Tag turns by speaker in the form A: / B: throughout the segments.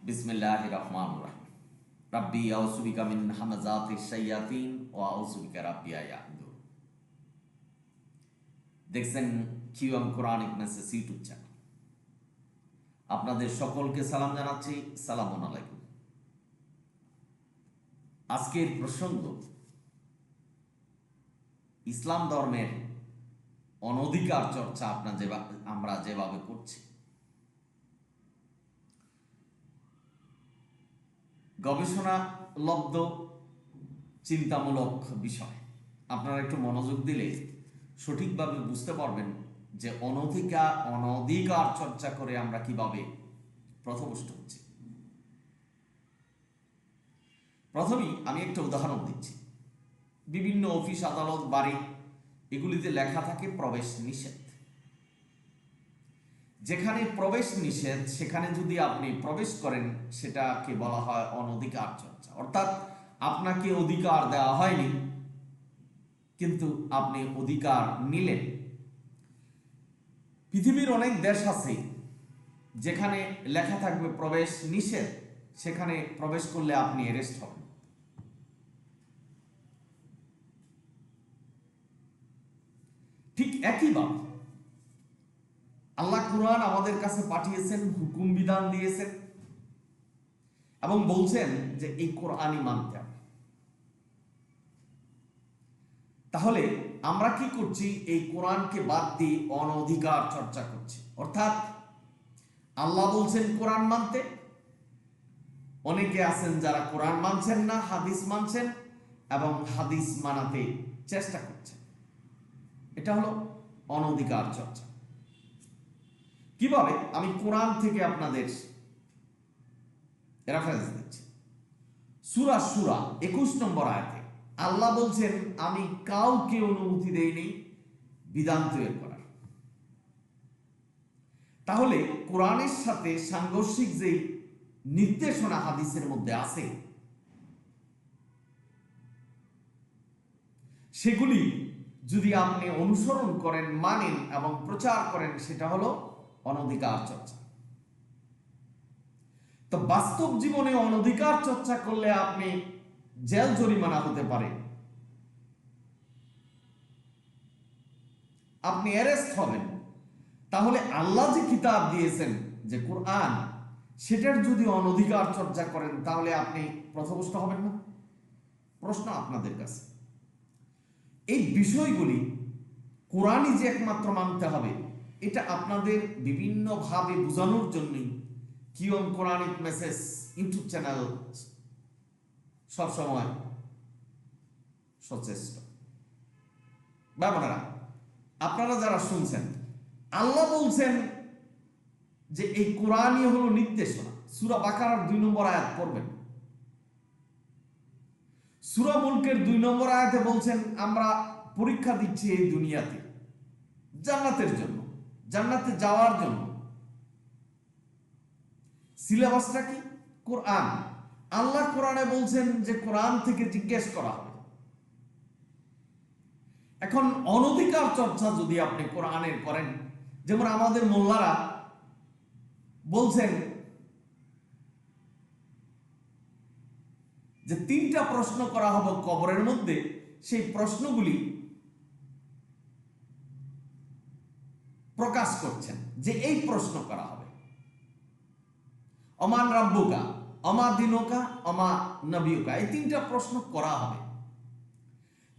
A: বিসমিল্লাহির রহমানির রহিম। রাব্বি আউযু বিকা মিন হামাযাতিশ শায়াতিন ওয়া আউযু বিকা রাব্বি ইয়াহদুর। দেখছেন QM Quranic message YouTube channel. আপনাদের সকলকে সালাম জানাচ্ছি। সালামুন আলাইকুম। আজকের প্রসঙ্গ ইসলাম ধর্মের অনধিকার চর্চা আমরা যেভাবে করছি, গবেষণালব্ধ চিন্তামূলক বিষয়। আপনারা একটু মনোযোগ দিলে সঠিকভাবে বুঝতে পারবেন যে অনধিকার চর্চা করে আমরা কিভাবে পথভ্রষ্ট হচ্ছি। প্রথমেই আমি একটা উদাহরণ দিচ্ছি। বিভিন্ন অফিস, আদালত, বাড়ি এগুলিতে লেখা থাকে প্রবেশ নিষেধ। যেখানে প্রবেশ নিষেধ সেখানে যদি আপনি প্রবেশ করেন সেটাকে বলা হয় অনধিকার চর্চা। অর্থাৎ আপনাকে অধিকার দেওয়া হয়নি কিন্তু আপনি অধিকার নিলেন। পৃথিবীর অনেক দেশ আছে যেখানে লেখা থাকবে প্রবেশ নিষেধ, সেখানে প্রবেশ করলে আপনি অ্যারেস্ট হবেন। ঠিক একইভাবে আল্লাহ কুরআন আমাদের কাছে পাঠিয়েছেন, হুকুম বিধান দিয়েছেন এবং বলছেন যে এই কোরআনই মানতে হবে। তাহলে আমরা কি করছি? এই কোরআনকে বাদ দিয়ে অনধিকার চর্চা করছি। অর্থাৎ আল্লাহ বলছেন কোরআন মানতে, অনেকে আছেন যারা কোরআন মানছেন না, হাদিস মানছেন এবং হাদিস মানাতে চেষ্টা করছেন। এটা হলো অনধিকার চর্চা। কিভাবে? আমি কোরআন থেকে আপনাদের রেফারেন্স দিচ্ছি। সূরা সূরা 21 নম্বর আয়াতে আল্লাহ বলছেন, আমি কাউকে অনুমতি দেইনি বিধান তৈরি করার। তাহলে কোরআনের সাথে সাংঘর্ষিক যে নির্দেশনা হাদিসের মধ্যে আছে সেগুলি যদি আপনি অনুসরণ করেন, মানেন এবং প্রচার করেন, সেটা হলো অনধিকার চর্চা। তো বাস্তব জীবনে অনধিকার চর্চা করলে আপনি জেল জরিমানা হতে পারে, আপনি অ্যারেস্ট হবেন। তাহলে আল্লাহ যে কিতাব দিয়েছেন যে কোরআন, সেটার যদি অনধিকার চর্চা করেন তাহলে আপনি পথভ্রষ্ট হবেন না? প্রশ্ন আপনাদের কাছে। এই বিষয়গুলি কোরআনই যে একমাত্র মানতে হবে এটা আপনাদের বিভিন্নভাবে বোঝানোর জন্যই QM Quranic message YouTube channel সবসময় সচেষ্ট। ব্যাপারটা আপনারা যারা শুনছেন, আল্লাহ বলছেন যে এই কোরআনই হলো নির্দেশনা। সূরা বাকারার 2 নম্বর আয়াত পড়বেন। সূরা মুলকের 2 নম্বর আয়াতে বলছেন, আমরা পরীক্ষা দিচ্ছি এই দুনিয়াতে জান্নাতের জন্য, জান্নাতে যাওয়ার জন্য। সিলেবাসটা কি? কোরআন। আল্লাহ কোরআনে বলছেন যে কোরআন থেকে জিজ্ঞেস করা হবে। এখন অনধিকার চর্চা যদি আপনি কোরআনের করেন, যেমন আমাদের মোল্লারা বলছেন যে 3টা প্রশ্ন করা হবে কবরের মধ্যে, সেই প্রশ্নগুলি প্রকাশ করছেন যে এই প্রশ্ন করা হবে, অমান রাব্বুকা, অমা দিনুকা, অমা নবিয়ুকা, এই 3টা প্রশ্ন করা হবে।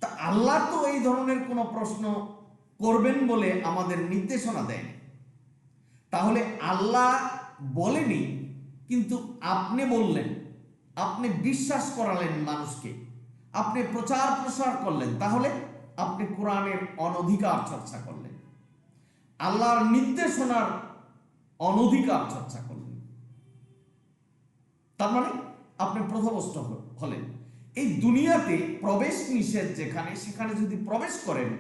A: তা আল্লাহ তো এই ধরনের কোন প্রশ্ন করবেন বলে আমাদের নির্দেশনা দেয়নি। তাহলে আল্লাহ বলেনি কিন্তু আপনি বললেন, আপনি বিশ্বাস করালেন মানুষকে, আপনি প্রচার প্রসার করলেন, তাহলে আপনি কোরআনের অনধিকার চর্চা করলেন, আল্লাহর নির্দেশনার অনধিকার চর্চা করলেন। তার মানে আপনি পথভ্রষ্ট হলেন। এই দুনিয়াতে প্রবেশ নিষেধ যেখানে, সেখানে যদি প্রবেশ করেন,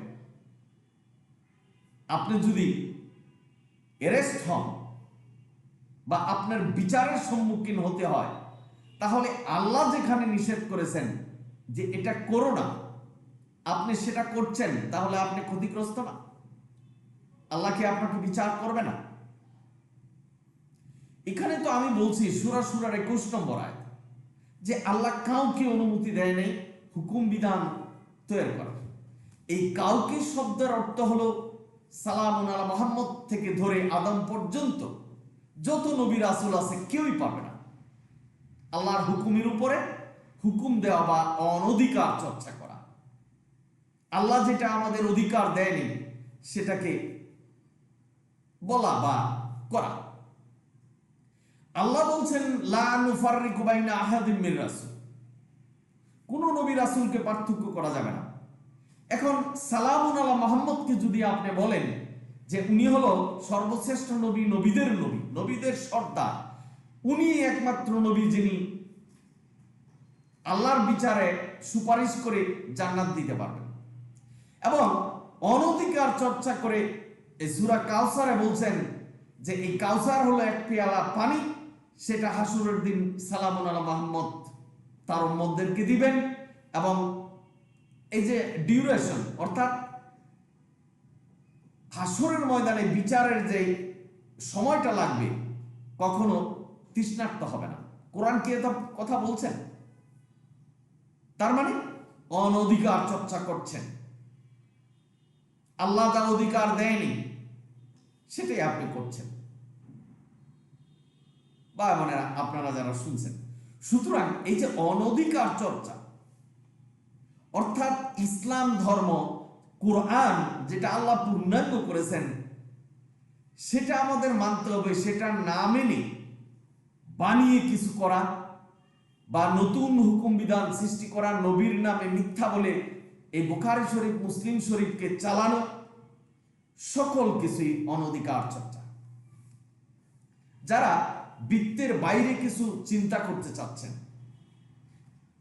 A: আপনি যদি অ্যারেস্ট হন বা আপনার বিচারের সম্মুখীন হতে হয়, তাহলে আল্লাহ যেখানে নিষেধ করেছেন যে এটা করো না, আপনি সেটা করছেন, তাহলে আপনি ক্ষতিগ্রস্ত না? আল্লাহ কি আপনাকে বিচার করবে না? এখানে তো আমি বলছি সূরা সূরার 21 নম্বর আয়াত যে আল্লাহ কাউকে অনুমতি দেয় নাই হুকুম বিধান তৈরি করার। এই কাউকে শব্দের অর্থ হলো সালামুন আলা মুহাম্মদ থেকে ধরে আদম পর্যন্ত যত নবী রাসূল আছে কেউই পাবে না আল্লাহর হুকুমের উপরে হুকুম দেওয়া বা অনধিকার চর্চা করা। আল্লাহ যেটা আমাদের অধিকার দেয়নি সেটাকে বলা বা করা। আল্লাহ বলছেন লা নুফাররিকু বাইনা আহাদিম মির রাসূল, কোন নবী রাসূলকে পার্থক্য করা যাবে না। এখন সালামুন আলা মুহাম্মদকে যদি আপনি বলেন যে উনি হলো সর্বশ্রেষ্ঠ নবী, নবীদের নবী, নবীদের সর্দার, উনি একমাত্র নবী যিনি আল্লাহর বিচারে সুপারিশ করে জান্নাত দিতে পারবেন, এবং অনধিকার চর্চা করে এই সূরা কাউসারে বলছেন যে এই কাউসার হলো এক পেয়ালা পানি, সেটা হাসুরের দিন সালামুন আলা মুহাম্মদ তার উম্মতদেরকে দিবেন, এবং এই যে ডিউরেশন অর্থাৎ হাসরের ময়দানে বিচারের যে সময়টা লাগবে কখনো তৃষ্ণার্ত হবে না। কোরআন কি এটা কথা বলছেন? তার মানে অনধিকার চর্চা করছেন, আল্লাহ যা অধিকার দেয়নি সেটাই আপনি করছেন। বা মানে আপনারা যারা শুনছেন, সুতরাং এই যে অনধিকার চর্চা অর্থাৎ ইসলাম ধর্ম কোরআন যেটা আল্লাহ পূর্ণাঙ্গ করেছেন সেটা আমাদের মানতে হবে। সেটা না মেনে বানিয়ে কিছু করা বা নতুন হুকুম বিধান সৃষ্টি করা, নবীর নামে মিথ্যা বলে এই বুখারী শরীফ মুসলিম শরীফকে চালানো, সকল কিছুই অনধিকার চর্চা। যারা বৃত্তের বাইরে কিছু চিন্তা করতে চাচ্ছেন,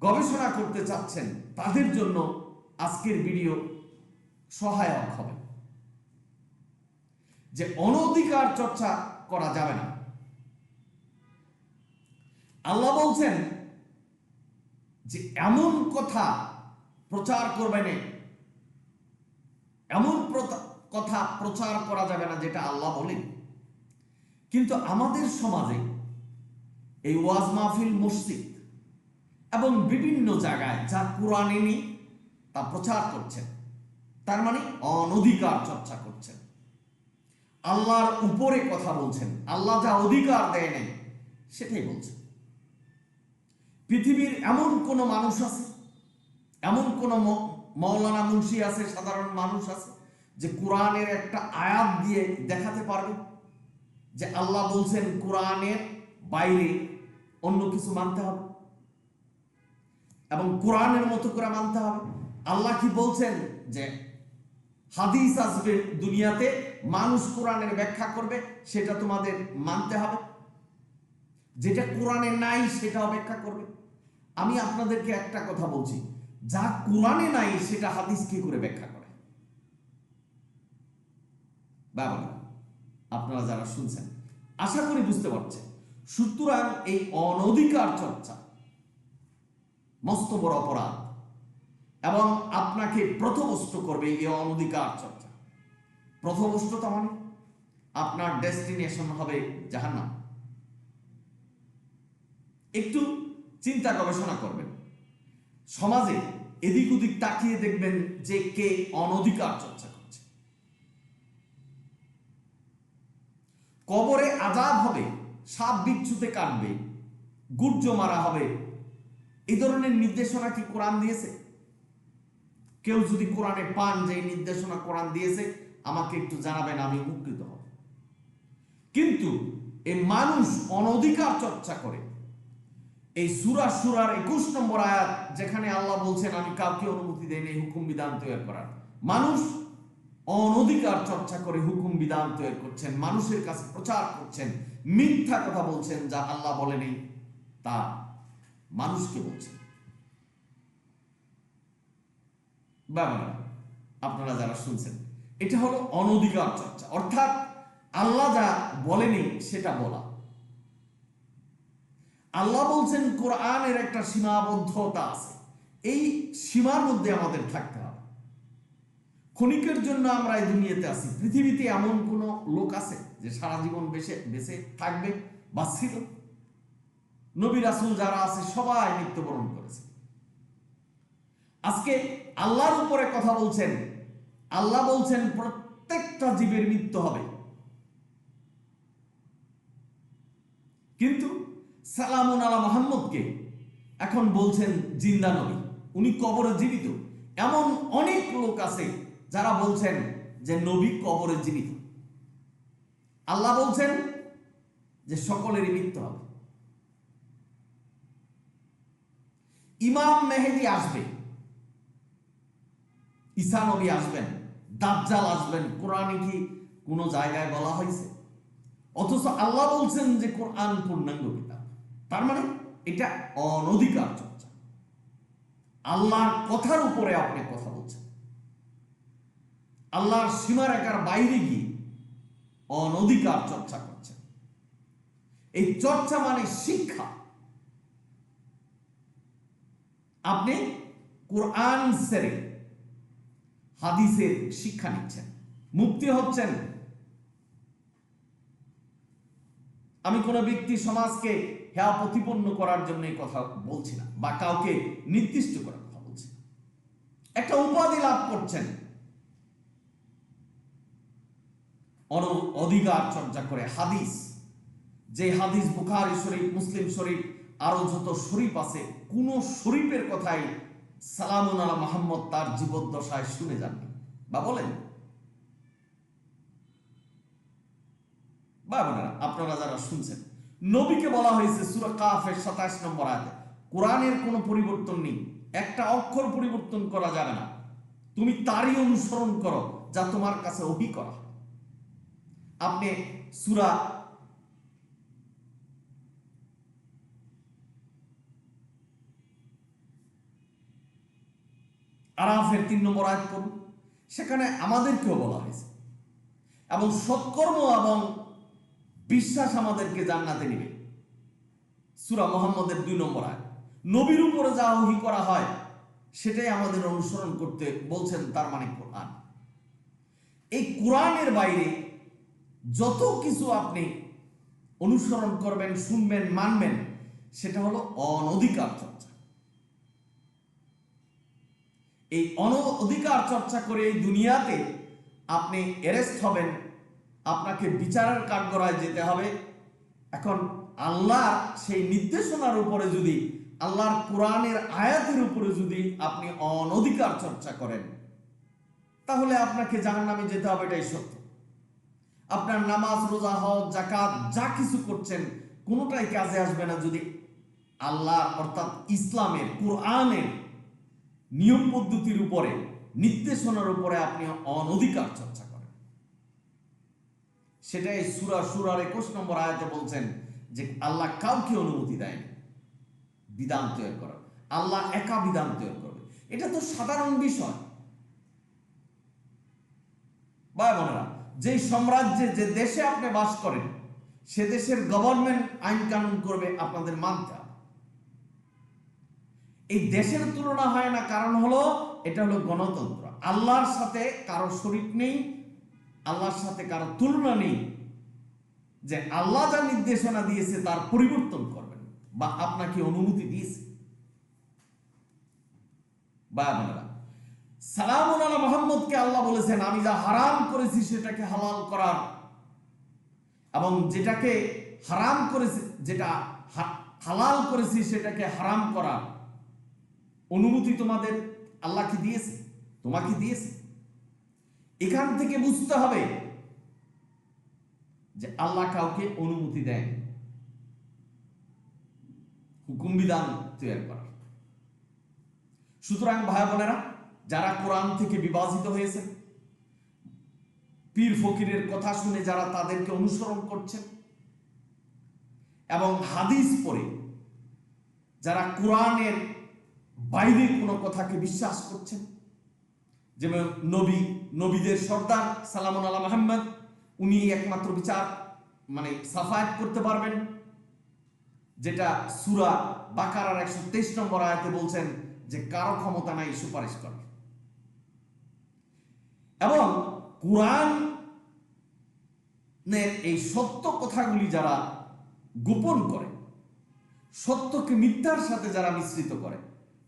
A: গবেষণা করতে চাচ্ছেন, তাদের জন্য আজকের ভিডিও সহায়ক হবে যে অনধিকার চর্চা করা যাবে না। আল্লাহ বলছেন যে এমন কথা প্রচার করবে না, এমন কথা প্রচার করা যাবে না যেটা আল্লাহ বলেন। কিন্তু আমাদের সমাজে এই ওয়াজ মাহফিল, মসজিদ এবং বিভিন্ন জায়গায় যা কোরআনে নেই তা প্রচার করছেন, তার মানে অনধিকার চর্চা করছেন, আল্লাহর উপরে কথা বলছেন, আল্লাহ যা অধিকার দেয় নাই সেটাই বলছেন। পৃথিবীর এমন কোন মানুষ আছে, এমন কোন মৌলানা মুন্সি আছে, সাধারণ মানুষ আছে যে কোরআনের একটা আয়াত দিয়ে দেখাতে পারবে যে আল্লাহ বলছেন কোরআনের বাইরে অন্য কিছু মানতে হবে এবং কোরআনের মতো করে মানতে হবে? আল্লাহ কি বলছেন যে হাদিস আসবে দুনিয়াতে, মানুষ কোরআনের ব্যাখ্যা করবে, সেটা তোমাদের মানতে হবে? যেটা কোরআনে নাই সেটা ব্যাখ্যা করবে? আমি আপনাদেরকে একটা কথা বলছি, যা কোরআনে নাই সেটা হাদিস কি করে ব্যাখ্যা করে? বাবা, আপনারা যারা শুনছেন আশা করি বুঝতে পারছেন। সুতরাং এই অনধিকার চর্চা মস্ত বড় অপরাধ এবং আপনাকে পথভ্রষ্ট করবে। এই অনধিকার চর্চা পথভ্রষ্টতা মানে আপনার ডেস্টিনেশন হবে জাহান্নাম। একটু চিন্তা গবেষণা করবেন, সমাজে এদিক ওদিক তাকিয়ে দেখবেন যে কে অনধিকার চর্চা করছে। কবরে আযাব হবে, সাপ বিচ্ছুতে কাটবে, গুর্জ মারা হবে, এই ধরনের নির্দেশনা কি কোরআন দিয়েছে? কেউ যদি কোরআনে পান যে নির্দেশনা কোরআন দিয়েছে আমাকে একটু জানাবেন, আমি উপকৃত হব। কিন্তু এই মানুষ অনধিকার চর্চা করে। এই সূরা সূরার 21 নম্বর আয়াত যেখানে আল্লাহ বলছেন আমি কাউকে অনুমতি দেইনি হুকুম বিধান তৈরি করার, মানুষ অনধিকার চর্চা করে হুকুম বিধান তৈরি করছেন, মানুষের কাছে প্রচার করছেন, মিথ্যা কথা বলছেন, যা আল্লাহ বলেনি তা মানুষকে বলছেন। বাবা, আপনারা যারা শুনছেন, এটা হলো অনধিকার চর্চা, অর্থাৎ আল্লাহ যা বলেনি সেটা বলা। আল্লাহ বলছেন কোরআনের একটা সীমাবদ্ধতা আছে, এই সীমার মধ্যে আমাদের থাকতে হবে। ক্ষণিকের জন্য আমরা এই দুনিয়াতে আছি। পৃথিবীতে এমন কোন লোক আছে যে সারা জীবন বেঁচে থাকবে? বা ছিল। নবী রাসূল যারা আছে সবাই মৃত্যুবরণ করেছে। আজকে আল্লাহর উপরে কথা বলছেন, আল্লাহ বলছেন প্রত্যেকটা জীবের মৃত্যু হবে, কিন্তু সালামুন আলা মুহাম্মদকে এখন বলছেন জিন্দা নবী, উনি কবরে জীবিত। এমন অনেক লোক আছে যারা বলছেন যে নবী কবরে জীবিত। আল্লাহ বলছেন যে সকলেরই মৃত্যু হবে। ইমাম মেহেদী আসবে, ঈসা নবী আসবেন, দাজ্জাল আসবেন, কোরআনে কি কোনো জায়গায় বলা হয়েছে? অথচ আল্লাহ বলছেন যে কোরআন পূর্ণাঙ্গ কিতাব। তার মানে এটা অনধিকার চর্চা। আল্লাহর কথার উপরে আপনি কথা বলছেন, আল্লাহর সীমারেখার বাইরে গিয়ে অনধিকার চর্চা করছেন। এই চর্চা মানে শিক্ষা। আপনি কোরআন ছেড়ে হাদিসের শিক্ষা নিচ্ছেন, মুক্তি হচ্ছেন। আমি কোনো ব্যক্তি সমাজকে হেয়া প্রতিপন্ন করার জন্য এই কথা বলছি না, বা কাউকে নির্দিষ্ট করার কথা বলছি না। একটা উপাধি লাভ করছেন অধিকার চর্চা করে। হাদিস, যে হাদিস বুখারী শরীফ, মুসলিম শরীফ, আরো যত শরীফ আছে, কোন শরীফের কথাই সালামুন আলা মুহাম্মদ তার জীবদ্দশায় শুনে যাননি বা বলেন। বা বোনেরা, আপনারা যারা শুনছেন, নবীকে বলা হয়েছে সূরা কাফের 27 নম্বর আয়াতে, কোরআনের কোনো পরিবর্তন নেই, একটা অক্ষর পরিবর্তন করা যাবে না, তুমি তারই অনুসরণ করো যা তোমার কাছে ওহী করা। আপনি সূরা আরাফের 3 নম্বর আয়াত পড়ুন, সেখানে আমাদেরকেও বলা হয়েছে, এবং সৎকর্ম এবং বিশ্বাস আমাদেরকে জান্নাতে নেবে। সূরা মুহাম্মদের 2 নম্বর আয়াত, নবীর উপরে যা ওহী করা হয় সেটাই আমাদের অনুসরণ করতে বলছেন, তার মানে কোরআন। এই কোরআনের বাইরে যত কিছু আপনি অনুসরণ করবেন, শুনবেন, মানবেন, সেটা হলো অনধিকার চর্চা। এই অনধিকার চর্চা করে এই দুনিয়াতে আপনি অ্যারেস্ট হবেন, আপনাকে বিচারের কাঠগড়ায় যেতে হবে। এখন আল্লাহ সেই নির্দেশনার উপরে যদি, আল্লাহর কোরআনের আয়াতের উপরে যদি আপনি অনধিকার চর্চা করেন, তাহলে আপনাকে জাহান্নামে যেতে হবে, এটাই সত্য। আপনার নামাজ, রোজা, হজ, যাকাত যা কিছু করছেন কোনোটাই কাজে আসবে না যদি আল্লাহ অর্থাৎ ইসলামের, কোরআনের নিয়ম পদ্ধতির উপরে, নির্দেশনার উপরে আপনি অনধিকার চর্চা করেন। সেটাই সূরা শুরার 21 নম্বর আয়াতে বলছেন যে আল্লাহ কাউকে অনুমতি দেয় বিধান তৈরি করার, আল্লাহ একা বিধান তৈরি করবে। এটা তো সাধারণ বিষয়। ভাই বোনেরা, যে সাম্রাজ্যে, যে দেশে আপনি বাস করেন, সে দেশের গভর্নমেন্ট আইন কানুন করবে, আপনাদের মানতে হবে। এই দেশের তুলনা হয় না, কারণ হলো এটা হলো গণতন্ত্র। আল্লাহর সাথে কারো শরীক নেই, আল্লাহর সাথে কারো তুলনা নেই যে আল্লাহ যা নির্দেশনা দিয়েছে তার পরিবর্তন করবেন বা আপনাকে অনুমতি দিয়েছে। ভাই বোনেরা, সালামুন আলা মুহাম্মদকে আল্লাহ বলেছেন আমি যা হারাম করেছি সেটাকে হালাল করার, এবং যেটাকে হারাম করেছি, যেটা হালাল করেছি সেটাকে হারাম করার অনুমতি তোমাদের আল্লাহ কি দিয়েছে, তোমাকে দিয়েছে। এখান থেকে বুঝতে হবে যে আল্লাহ কাউকে অনুমতি দেন হুকুম বিধান তৈরি করার। সুতরাং ভাই বোনেরা, যারা কোরআন থেকে বিভাজিত হয়েছে, পীর ফকিরের কথা শুনে যারা তাদেরকে অনুসরণ করছেন, এবং হাদিস পড়ে যারা কোরআনের বাইরে কোনো কথাকে বিশ্বাস করছেন, যেমন নবীদের সর্দার সালামুন আলা মুহাম্মদ, উনি একমাত্র বিচার মানে সাফায়াত করতে পারবেন, যেটা সূরা বাকারার 123 নম্বর আয়াতে বলছেন যে কারো ক্ষমতা নাই সুপারিশ করার। এবং কোরআনের এই সত্য কথাগুলি যারা গোপন করে, সত্যকে মিথ্যার সাথে যারা মিশ্রিত করে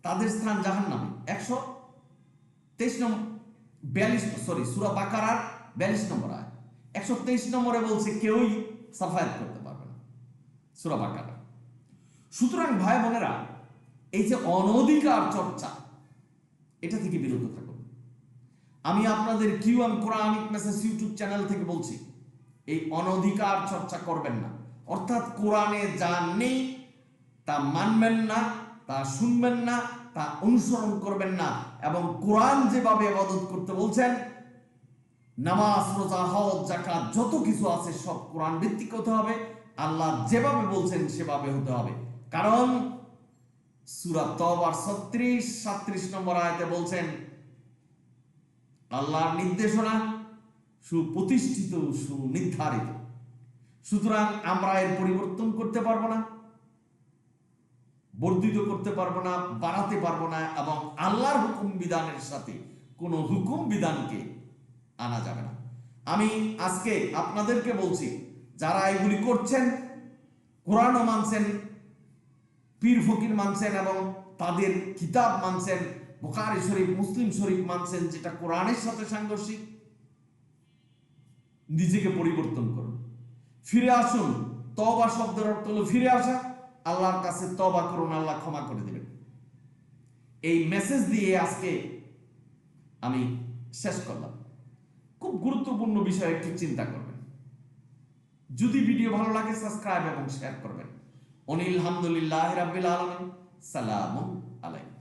A: তাদের স্থান জাহান্নামে। 123 নম্বর 42 সূরা বাকারার 42 নম্বর আয়াত। 123 নম্বরে বলছে কেউই সাফায়াত করতে পারবে না, সূরা বাকারা। সুতরাং ভাই বোনেরা, এই যে অনধিকার চর্চা, এটা থেকে বিরত থাকুন। আমি আপনাদের QM Quranic message YouTube channel থেকে বলছি, এই অনধিকার চর্চা করবেন না। অর্থাৎ কোরআনে যা নেই তা মানবেন না, তা শুনবেন না, তা অনুসরণ করবেন না। এবং কোরআন যেভাবে ইবাদত করতে বলছেন, নামাজ, রোজা, হজ, যাকাত যত কিছু আছে সব কোরআন ভিত্তিক হতে হবে। আল্লাহ যেভাবে বলছেন সেভাবে হতে হবে। কারণ সূরা তওবার 36-37 নম্বর আয়াতে বলছেন, আল্লাহর নির্দেশনা সুপ্রতিষ্ঠিত, সুনির্ধারিত। সুতরাং আমরা এর পরিবর্তন করতে পারবো না, বর্ধিত করতে পারবো না, বাড়াতে পারবো না, এবং আল্লাহর হুকুম বিধানের সাথে কোনো হুকুম বিধানকে আনা যাবে না। আমি আজকে আপনাদেরকে বলছি, যারা এগুলি করছেন, কোরআনও মানছেন, পীর ফকির মানছেন এবং তাদের কিতাব মানছেন, বুখারী শরীফ, মুসলিম শরীফ মানছেন, যেটা কোরআনের সাথে সাংঘর্ষিক, নিজেকে পরিবর্তন করুন, ফিরে আসুন। তওবা শব্দের অর্থ হলো ফিরে আসা। আল্লাহর কাছে তওবা করুন, আল্লাহ ক্ষমা করে দেবেন। এই মেসেজ দিয়ে আজকে আমি শেষ করলাম। খুব গুরুত্বপূর্ণ বিষয় একটু চিন্তা করবেন। যদি ভিডিও ভালো লাগে সাবস্ক্রাইব এবং শেয়ার করবেন। অনিল হামদুলিল্লাহ রাব্বিল আলামিন। সালামু আলাইকুম।